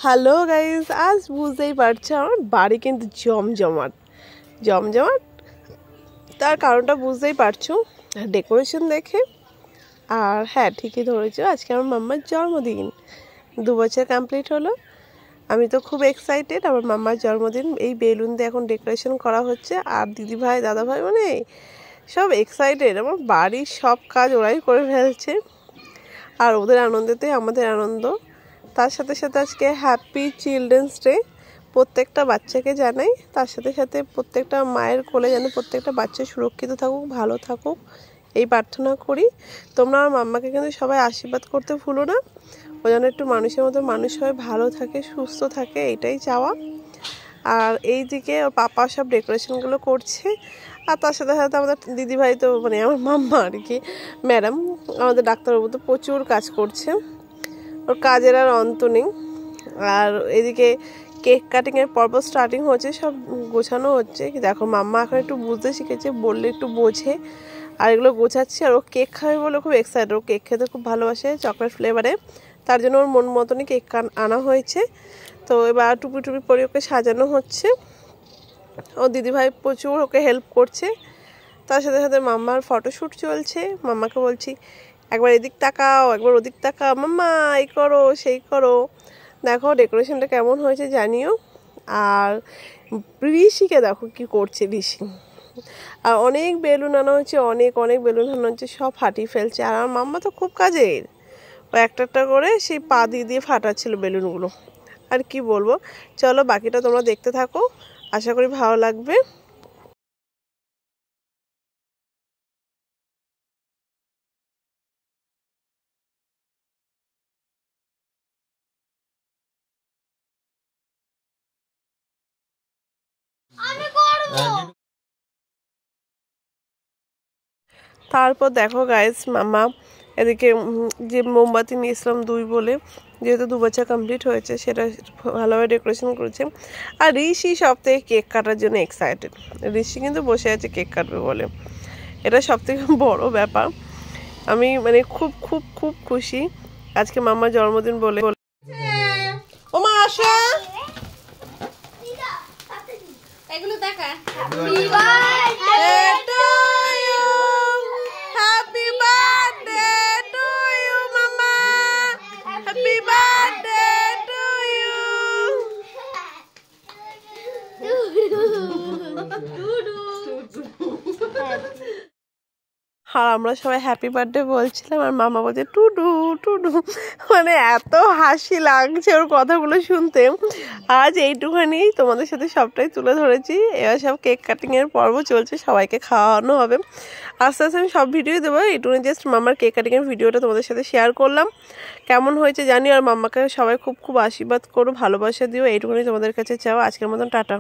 Hello guys, আজ বুঝতেই পারছো আমার বাড়ি কিন্তু জমজমাট জমজমাট। তার কারণটা বুঝতেই পারছো ডেকোরেশন দেখে। আর হ্যাঁ, ঠিকই ধরেছো, আজকে আমার মাম্মার জন্মদিন, 2 বছর কমপ্লিট হলো। আমি তো খুব এক্সাইটেড, আমার মাম্মার জন্মদিন। এই বেলুন দিয়ে এখন ডেকোরেশন করা হচ্ছে, আর দিদিভাই দাদাভাই মানে সব এক্সাইটেড। আমার বাড়ির সব কাজ ওরাই করে ফেলছে, আর ওদের আনন্দেতে আমাদের আনন্দ। তার সাথে সাথে আজকে হ্যাপি চিলড্রেন্স ডে প্রত্যেকটা বাচ্চাকে জানাই। তার সাথে সাথে প্রত্যেকটা মায়ের কোলে যেন প্রত্যেকটা বাচ্চা সুরক্ষিত থাকুক, ভালো থাকুক, এই প্রার্থনা করি। তোমরা আমার মাম্মাকে কিন্তু সবাই আশীর্বাদ করতে ভুলো না, ও যেন একটু মানুষের মতো মানুষ হয়ে ভালো থাকে, সুস্থ থাকে, এটাই চাওয়া। আর এই দিকে ওর পাপা সব ডেকোরেশনগুলো করছে, আর তার সাথে সাথে আমাদের দিদিভাই তো মানে আমার মাম্মা আর কি, ম্যাডাম আমাদের ডাক্তারবাবু তো প্রচুর কাজ করছে, ওর কাজের আর অন্ত নেই। আর এদিকে কেক কাটিংয়ের পর্ব স্টার্টিং হচ্ছে, সব গোছানো হচ্ছে। দেখো মাম্মা এখন একটু বুঝতে শিখেছে, বললে একটু বোঝে, আর এগুলো গোছাচ্ছে। আর ও কেক খাবে বলে খুব এক্সাইটেড, ও কেক খেতে খুব ভালোবাসে চকলেট ফ্লেভারে, তার জন্য ওর মন মতনই কেক আনা হয়েছে। তো এবার টুপি টুপি পরে ওকে সাজানো হচ্ছে। ও দিদিভাই প্রচুর ওকে হেল্প করছে। তার সাথে সাথে মাম্মার ফটোশ্যুট চলছে। মাম্মাকে বলছি একবার এদিক তাকাও, একবার ওদিক তাকাও, মাম্মা এই করো সেই করো। দেখো ডেকোরেশনটা কেমন হয়েছে জানিও। আর ঋষিকে দেখো কি করছে ঋষি, আর অনেক বেলুন আনা হচ্ছে, অনেক অনেক বেলুন আনা হচ্ছে, সব ফাটিয়ে ফেলছে। আর আমার মাম্মা তো খুব কাজের, ও একটা একটা করে সেই পা দিয়ে দিয়ে ফাটাচ্ছিল বেলুনগুলো। আর কি বলবো, চলো বাকিটা তোমরা দেখতে থাকো, আশা করি ভালো লাগবে। তারপর দেখো গাইস, মামা এদিকে যে মোমবাতি নিয়েছিলাম 2 বলে, যেহেতু 2 বছর কমপ্লিট হয়েছে, সেটা ভালোভাবে ডেকোরেশন করেছে। আর ঋষি সব থেকে কেক কাটার জন্য এক্সাইটেড, ঋষি কিন্তু বসে আছে কেক কাটবে বলে, এটা সব থেকে বড় ব্যাপার। আমি মানে খুব খুব খুব খুশি আজকে মামার জন্মদিন বলে। ও মা আসা, এগুলো দেখা। Happy birthday to you, happy birthday to you মামা, হ্যাপি বার্থডে টু ইউ। আর আমরা সবাই হ্যাপি বার্থডে বলছিলাম, আর মামা বলছে টুডু টুডু। মানে এত হাসি লাগছে ওর কথাগুলো শুনতে। আজ এইটুখানি তোমাদের সাথে সবটাই তুলে ধরেছি। এবার সব কেক কাটিংয়ের পর্ব চলছে, সবাইকে খাওয়ানো হবে। আস্তে আস্তে আমি সব ভিডিও দেবো, এইটুখানি জাস্ট মামার কেক কাটিংয়ের ভিডিওটা তোমাদের সাথে শেয়ার করলাম। কেমন হয়েছে জানি। আর মাম্মাকে সবাই খুব খুব আশীর্বাদ করো, ভালোবাসা দিও, এইটুখানি তোমাদের কাছে চাও। আজকের মতন টাটা।